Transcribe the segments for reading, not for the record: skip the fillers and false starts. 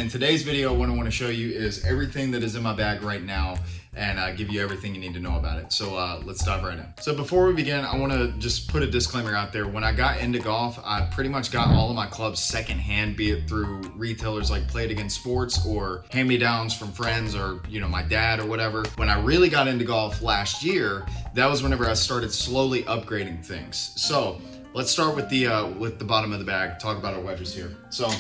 In today's video, what I want to show you is everything that is in my bag right now and give you everything you need to know about it. So let's dive right in. So before we begin, I want to just put a disclaimer out there. When I got into golf, I pretty much got all of my clubs secondhand, be it through retailers like Play It Again Sports or hand-me-downs from friends or, you know, my dad or whatever. When I really got into golf last year, that was whenever I started slowly upgrading things. So let's start with the bottom of the bag, talk about our wedges here. So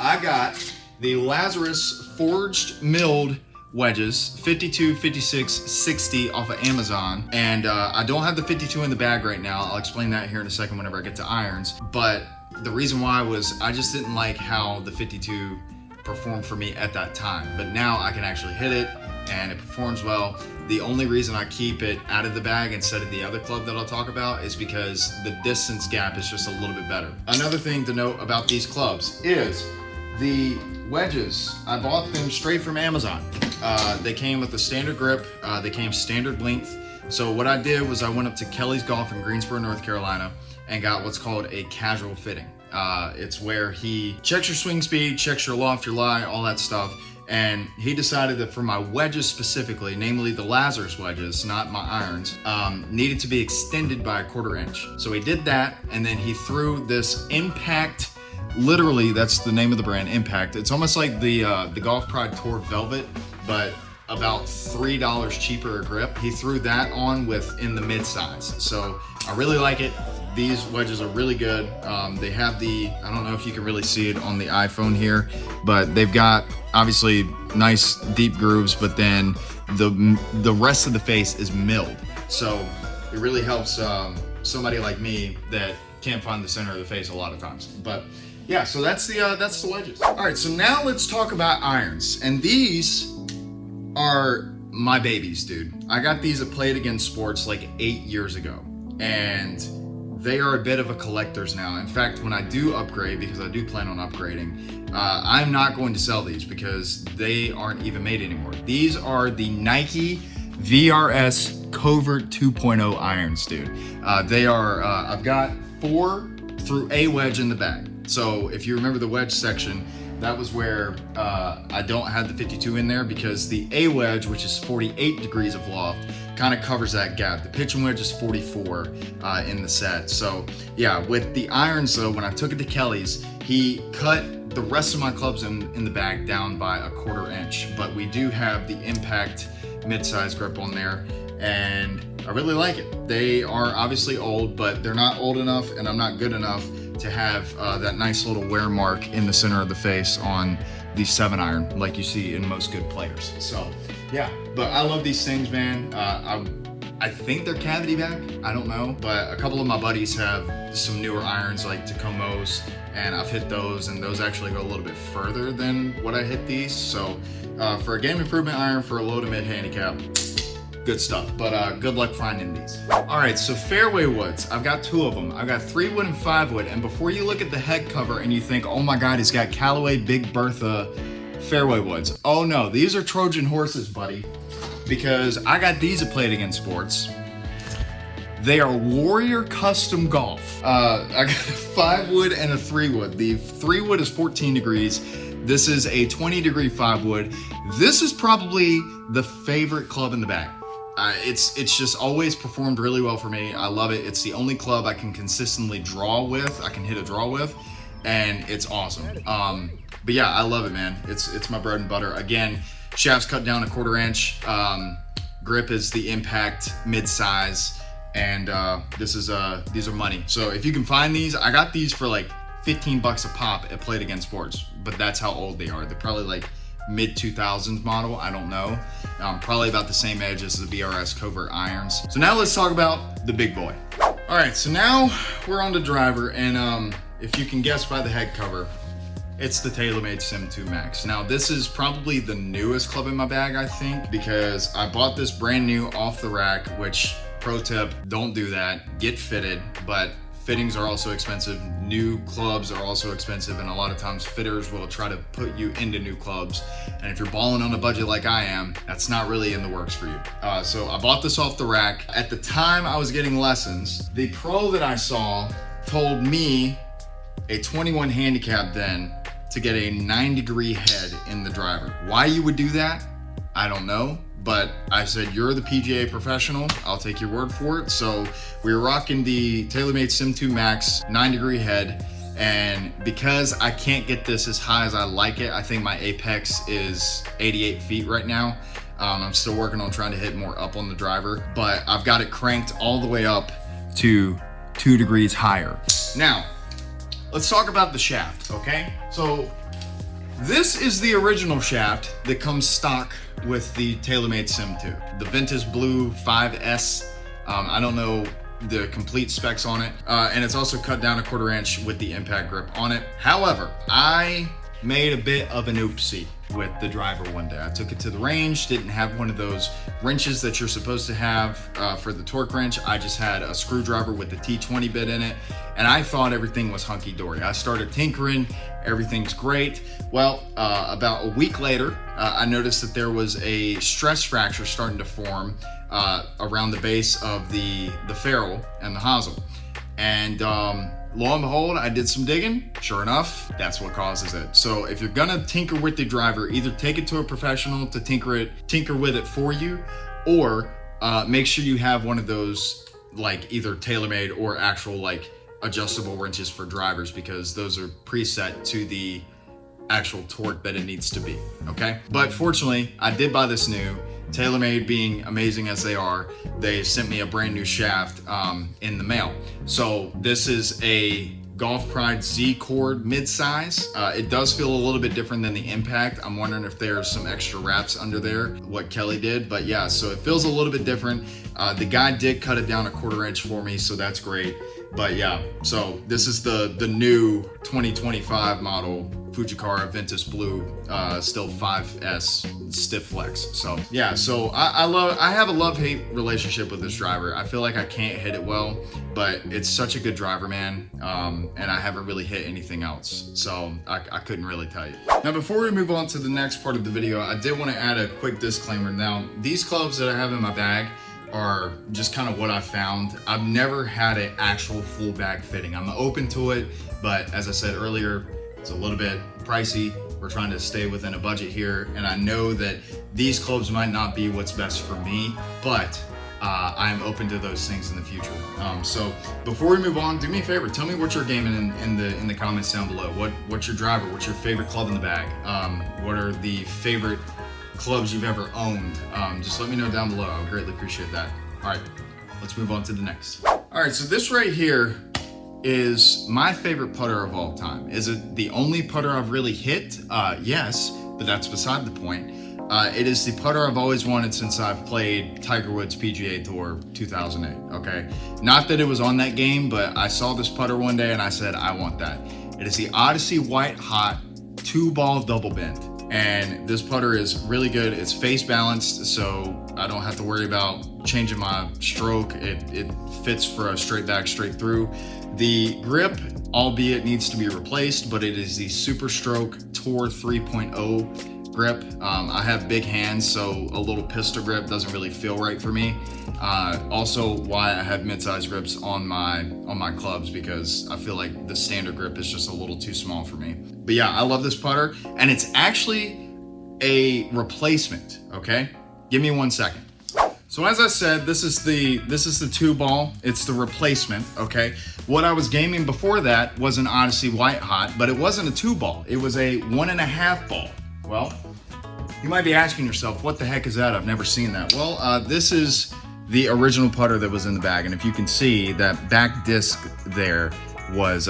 I got the Lazarus forged milled wedges, 52, 56, 60 off of Amazon. And I don't have the 52 in the bag right now. I'll explain that here in a second whenever I get to irons. But the reason why was I just didn't like how the 52 performed for me at that time. But now I can actually hit it and it performs well. The only reason I keep it out of the bag instead of the other club that I'll talk about is because the distance gap is just a little bit better. Another thing to note about these clubs is the wedges. I bought them straight from Amazon. They came with a standard grip. They came standard length. So what I did was I went up to Kelly's Golf in Greensboro, North Carolina, and got what's called a casual fitting. It's where he checks your swing speed, checks your loft, your lie, all that stuff. And he decided that for my wedges specifically, namely the Lazarus wedges, not my irons, needed to be extended by 1/4 inch. So he did that, and then he threw this Impact. Literally, that's the name of the brand, Impact. It's almost like the Golf Pride Tour Velvet, but about $3 cheaper a grip. He threw that on in the mid-size. So I really like it. These wedges are really good. They have I don't know if you can really see it on the iPhone here, but they've got obviously nice deep grooves, but then the rest of the face is milled. So it really helps somebody like me that can't find the center of the face a lot of times. But yeah, so that's the wedges. All right, so now let's talk about irons. And these are my babies, dude. I got these at Play It Again Sports like 8 years ago. And they are a bit of a collector's now. In fact, when I do upgrade, because I do plan on upgrading, I'm not going to sell these because they aren't even made anymore. These are the Nike VRS Covert 2.0 irons, dude. They are, I've got 4 through a wedge in the bag. So if you remember the wedge section, that was where I don't have the 52 in there because the A wedge, which is 48 degrees of loft, kind of covers that gap. The pitching wedge is 44 in the set. So yeah, with the irons though, when I took it to Kelly's, he cut the rest of my clubs in the bag down by 1/4 inch. But we do have the Impact mid-size grip on there, and I really like it. They are obviously old, but they're not old enough and I'm not good enough to have that nice little wear mark in the center of the face on the 7-iron like you see in most good players. So yeah, but I love these things, man. I think they're cavity back, I don't know, but a couple of my buddies have some newer irons like Tacomas, and I've hit those, and those actually go a little bit further than what I hit these. So for a game improvement iron for a low to mid handicap, good stuff, but good luck finding these. All right, so fairway woods, I've got 2 of them. I've got 3 wood and 5 wood, and before you look at the head cover and you think, oh my God, he's got Callaway Big Bertha fairway woods. Oh no, these are Trojan horses, buddy, because I got these at Play It Again Sports. They are Warrior Custom Golf. I got a 5 wood and a 3 wood. The 3 wood is 14 degrees. This is a 20-degree 5 wood. This is probably the favorite club in the bag. It's just always performed really well for me. I love it. It's the only club I can consistently draw with. I can hit a draw with, and it's awesome. But yeah, I love it, man. It's my bread and butter. Again, shaft's cut down 1/4 inch. Grip is the Impact mid-size, and these are money. So if you can find these, I got these for like 15 bucks a pop at Play It Again Sports, but that's how old they are. They're probably like mid-2000s model, I don't know. Probably about the same edge as the VRS Covert irons. So now let's talk about the big boy. All right, so now we're on the driver, and if you can guess by the head cover, it's the TaylorMade Sim 2 Max. Now this is probably the newest club in my bag, I think, because I bought this brand new off the rack, which, pro tip, don't do that, get fitted, but fittings are also expensive. New clubs are also expensive, and a lot of times fitters will try to put you into new clubs. And if you're balling on a budget like I am, that's not really in the works for you. So I bought this off the rack. At the time I was getting lessons, the pro that I saw told me, a 21 handicap then, to get a 9-degree head in the driver. Why you would do that, I don't know. But I said, you're the PGA professional, I'll take your word for it. So we were rocking the TaylorMade Sim 2 Max 9-degree head. And because I can't get this as high as I like it, I think my apex is 88 feet right now. I'm still working on trying to hit more up on the driver, but I've got it cranked all the way up to 2 degrees higher. Now, let's talk about the shaft, okay? So this is the original shaft that comes stock with the TaylorMade Sim 2. The Ventus Blue 5S. I don't know the complete specs on it. And it's also cut down 1/4 inch with the impact grip on it. However, I made a bit of an oopsie with the driver one day. I took it to the range, didn't have one of those wrenches that you're supposed to have for the torque wrench. I just had a screwdriver with the T20 bit in it, and I thought everything was hunky-dory. I started tinkering, everything's great. Well, about a week later, I noticed that there was a stress fracture starting to form around the base of the ferrule and the hosel. And lo and behold, I did some digging. Sure enough, that's what causes it. So if you're gonna tinker with the driver, either take it to a professional to tinker with it for you, or make sure you have one of those, like either TaylorMade or actual like adjustable wrenches for drivers, because those are preset to the actual torque that it needs to be, okay? But fortunately, I did buy this new. TaylorMade, being amazing as they are, they sent me a brand new shaft in the mail. So this is a Golf Pride Z Cord mid-size. It does feel a little bit different than the Impact. I'm wondering if there's some extra wraps under there, what Kelly did. But yeah, so it feels a little bit different. The guy did cut it down 1/4 inch for me, so that's great. But yeah, so this is the new 2025 model Fujikara Ventus Blue, still 5S stiff flex. So yeah, so I have a love-hate relationship with this driver. I feel like I can't hit it well, but it's such a good driver, man. And I haven't really hit anything else, so I couldn't really tell you. Now, before we move on to the next part of the video, I did want to add a quick disclaimer. Now, these clubs that I have in my bag are just kind of what I found. I've never had an actual full bag fitting. I'm open to it, but as I said earlier, it's a little bit pricey. We're trying to stay within a budget here, and I know that these clubs might not be what's best for me, but I'm open to those things in the future. So before we move on, do me a favor, tell me what you're gaming in the comments down below. What's your driver? What's your favorite club in the bag? What are the favorite clubs you've ever owned? Just let me know down below. I would greatly appreciate that. All right, let's move on to the next. All right, so this right here is my favorite putter of all time. Is it the only putter I've really hit? Yes, but that's beside the point. It is the putter I've always wanted since I've played Tiger Woods PGA Tour 2008, okay? Not that it was on that game, but I saw this putter one day and I said, I want that. It is the Odyssey White Hot 2-ball double bend. And this putter is really good. It's face balanced, so I don't have to worry about changing my stroke. It fits for a straight back, straight through. The grip, albeit needs to be replaced, but it is the Super Stroke Tour 3.0 grip. I have big hands, so a little pistol grip doesn't really feel right for me. Also why I have mid-size grips on my clubs, because I feel like the standard grip is just a little too small for me. But yeah, I love this putter, and it's actually a replacement, okay? Give me 1 second. So as I said, this is the 2-ball. It's the replacement, okay? What I was gaming before that was an Odyssey White Hot, but it wasn't a 2-ball. It was a 1.5 ball. Well, you might be asking yourself, what the heck is that? I've never seen that. Well, this is the original putter that was in the bag, and if you can see, that back disc there was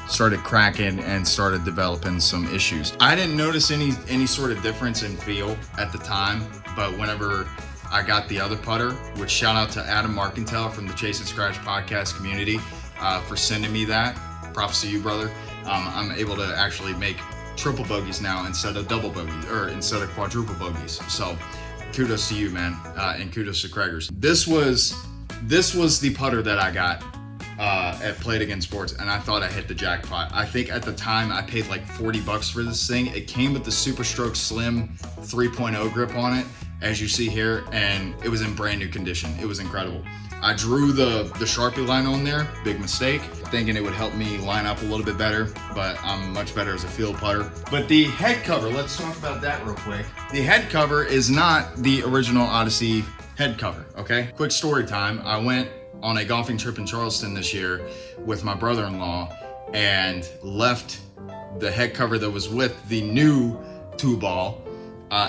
started cracking and started developing some issues. I didn't notice any sort of difference in feel at the time, but whenever I got the other putter, which shout out to Adam Markentel from the Chase and Scratch podcast community for sending me that. Props to you, brother. I'm able to actually make triple bogeys now instead of double bogeys, or instead of quadruple bogeys. So kudos to you, man, and kudos to Craigers. This was the putter that I got at Play It Again Sports, and I thought I hit the jackpot. I think at the time I paid like $40 for this thing. It came with the Super Stroke Slim 3.0 grip on it, as you see here, and it was in brand new condition. It was incredible. I drew the Sharpie line on there, big mistake, thinking it would help me line up a little bit better, but I'm much better as a field putter. But the head cover, let's talk about that real quick. The head cover is not the original Odyssey head cover, okay? Quick story time. I went on a golfing trip in Charleston this year with my brother-in-law and left the head cover that was with the new 2-ball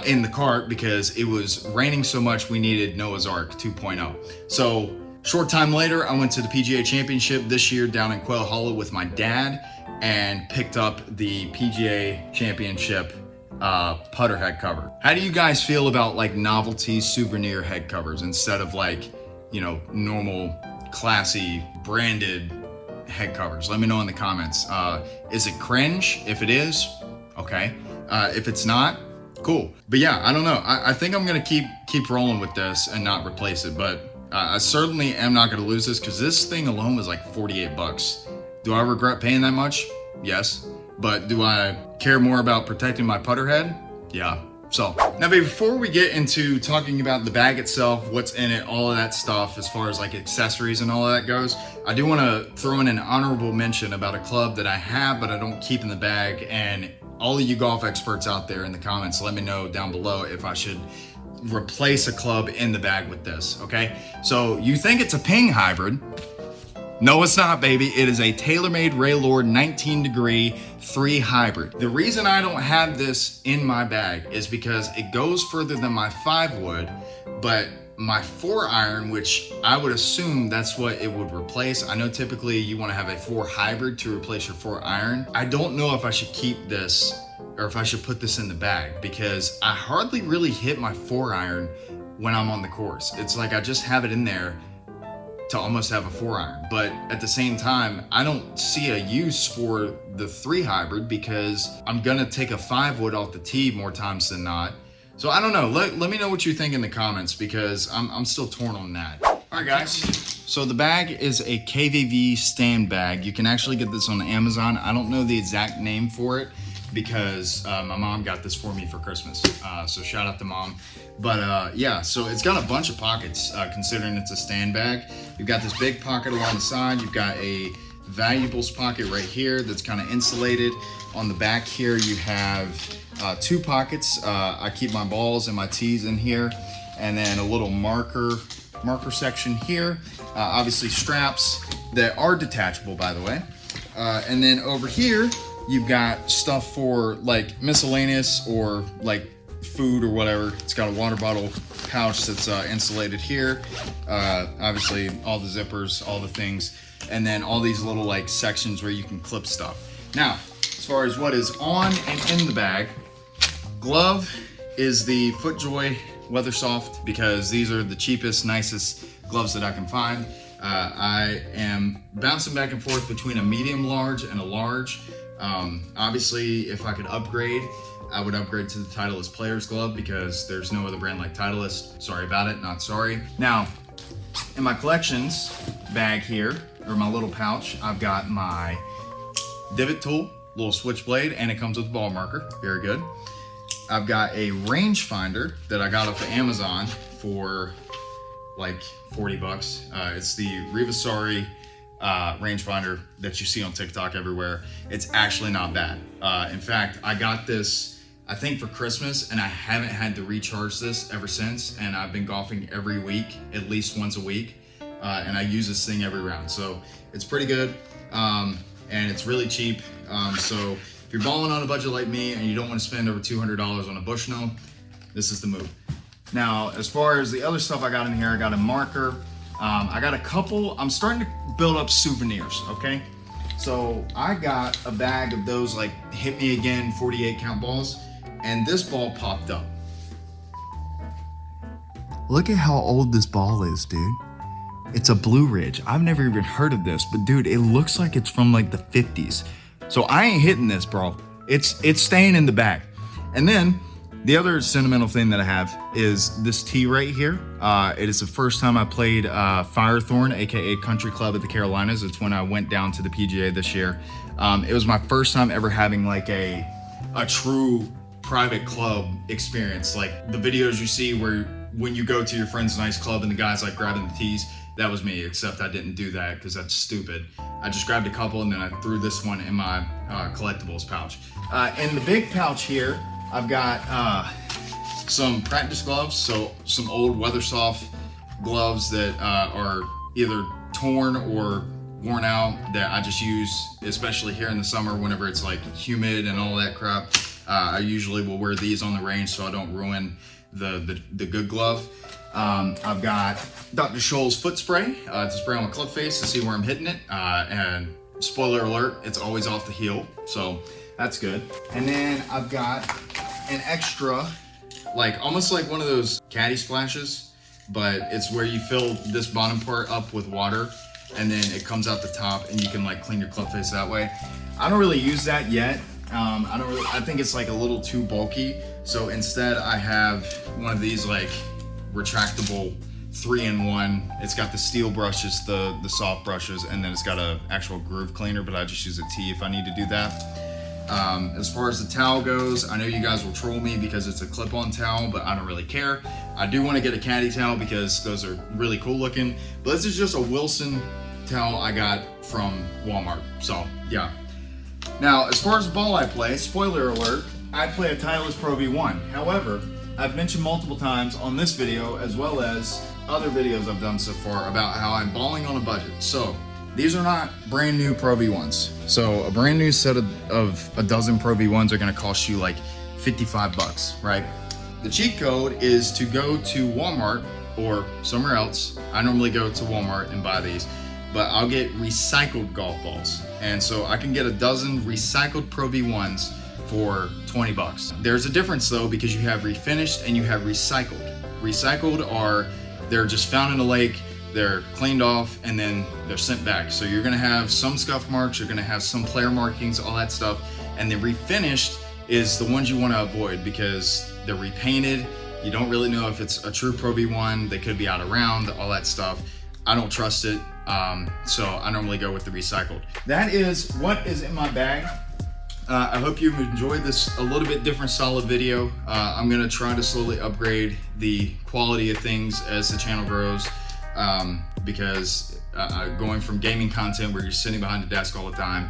in the cart because it was raining so much we needed Noah's Ark 2.0. So short time later, I went to the PGA Championship this year down in Quail Hollow with my dad and picked up the PGA Championship putter head cover. How do you guys feel about like novelty souvenir head covers instead of like, you know, normal classy branded head covers? Let me know in the comments. Is it cringe? If it is, okay. If it's not, cool. But yeah, I don't know. I think I'm gonna keep rolling with this and not replace it, but I certainly am not gonna lose this because this thing alone was like 48 bucks. Do I regret paying that much? Yes. But do I care more about protecting my putter head? Yeah. So now before we get into talking about the bag itself, what's in it, all of that stuff, as far as like accessories and all of that goes, I do want to throw in an honorable mention about a club that I have, but I don't keep in the bag. And all of you golf experts out there in the comments, let me know down below if I should replace a club in the bag with this, okay? So you think it's a Ping hybrid. No, it's not, baby. It is a TaylorMade Raylord 19 degree 3 hybrid. The reason I don't have this in my bag is because it goes further than my 5 would, but my 4 iron, which I would assume that's what it would replace. I know typically you want to have a 4 hybrid to replace your 4 iron. I don't know if I should keep this or if I should put this in the bag because I hardly really hit my 4 iron when I'm on the course. It's like I just have it in there to almost have a 4 iron, but at the same time, I don't see a use for the 3 hybrid because I'm gonna take a 5 wood off the tee more times than not. So I don't know, let me know what you think in the comments because I'm still torn on that. All right guys, so the bag is a KVV stand bag. You can actually get this on Amazon. I don't know the exact name for it because my mom got this for me for Christmas. So shout out to mom. But yeah, so it's got a bunch of pockets considering it's a stand bag. You've got this big pocket along the side. You've got a valuables pocket right here that's kind of insulated. On the back here, you have 2 pockets. I keep my balls and my tees in here. And then a little marker section here. Obviously straps that are detachable, by the way. And then over here, you've got stuff for like miscellaneous or like food or whatever. It's got a water bottle pouch that's insulated here. Obviously all the zippers, all the things, and then all these little like sections where you can clip stuff. Now, as far as what is on and in the bag, glove is the FootJoy Weather Soft because these are the cheapest, nicest gloves that I can find. I am bouncing back and forth between a medium large and a large. Obviously, if I could upgrade, I would upgrade to the Titleist Player's Glove because there's no other brand like Titleist. Sorry about it, not sorry. Now, in my collections bag here, or my little pouch, I've got my divot tool, little switchblade, and it comes with a ball marker. Very good. I've got a rangefinder that I got off of Amazon for like 40 bucks. It's the Rivasari rangefinder that you see on TikTok everywhere. It's actually not bad. In fact, I got this, I think for Christmas, and I haven't had to recharge this ever since. And I've been golfing every week, at least once a week. And I use this thing every round. So it's pretty good. And it's really cheap. So if you're balling on a budget like me and you don't want to spend over $200 on a Bushnell, this is the move. Now, as far as the other stuff I got in here, I got a marker. I got a couple, I'm starting to build up souvenirs, okay? So I got a bag of those like Hit Me Again 48 count balls, and this ball popped up. Look at how old this ball is, dude. It's a Blue Ridge. I've never even heard of this, but dude, it looks like it's from like the 50s. So I ain't hitting this, bro. It's staying in the bag. And then the other sentimental thing that I have is this tee right here. It is the first time I played Firethorn, aka Country Club at the Carolinas. It's when I went down to the PGA this year. It was my first time ever having like a true private club experience. Like the videos you see where when you go to your friend's nice club and the guy's like grabbing the tees, that was me, except I didn't do that because that's stupid. I just grabbed a couple and then I threw this one in my collectibles pouch. In the big pouch here, I've got some practice gloves, so some old Weathersoft gloves that are either torn or worn out that I just use, especially here in the summer whenever it's like humid and all that crap. I usually will wear these on the range so I don't ruin the good glove. I've got Dr. Scholl's foot spray to spray on my club face to see where I'm hitting it. And spoiler alert, it's always off the heel, so that's good. And then I've got an extra, like almost like one of those caddy splashes, but it's where you fill this bottom part up with water and then it comes out the top and you can like clean your club face that way. I don't really use that yet. I think it's like a little too bulky. So instead I have one of these like retractable 3-in-1. It's got the steel brushes, the soft brushes, and then it's got an actual groove cleaner, but I just use a T if I need to do that. As far as the towel goes, I know you guys will troll me because it's a clip-on towel, but I don't really care. I do want to get a caddy towel because those are really cool looking, but this is just a Wilson towel I got from Walmart, so yeah. Now, as far as the ball I play, spoiler alert, I play a Titleist Pro V1. However, I've mentioned multiple times on this video, as well as other videos I've done so far, about how I'm balling on a budget. So, these are not brand new Pro V1s. So, a brand new set of a dozen Pro V1s are gonna cost you like 55 bucks, right? The cheat code is to go to Walmart or somewhere else. I normally go to Walmart and buy these, but I'll get recycled golf balls. And so I can get a dozen recycled Pro V1s for 20 bucks. There's a difference though, because you have refinished and you have recycled. Recycled are, they're just found in a lake, they're cleaned off, and then they're sent back. So you're gonna have some scuff marks, you're gonna have some player markings, all that stuff. And the refinished is the ones you wanna avoid because they're repainted. You don't really know if it's a true Pro V1, they could be out of round, all that stuff. I don't trust it, so I normally go with the recycled. That is what is in my bag. I hope you've enjoyed this a little bit different solid video. I'm gonna try to slowly upgrade the quality of things as the channel grows, because going from gaming content where you're sitting behind a desk all the time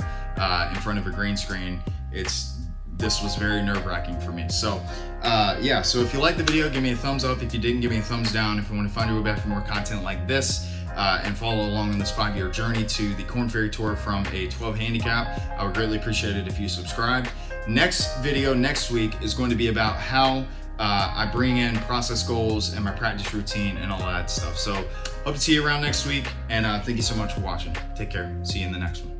in front of a green screen, this was very nerve-wracking for me. So yeah, so if you liked the video, give me a thumbs up. If you didn't, give me a thumbs down. If you want to find your way back for more content like this and follow along on this 5-year journey to the Korn Ferry Tour from a 12 handicap, I would greatly appreciate it if you subscribe. Next video next week is going to be about how I bring in process goals and my practice routine and all that stuff. So hope to see you around next week, and thank you so much for watching. Take care. See you in the next one.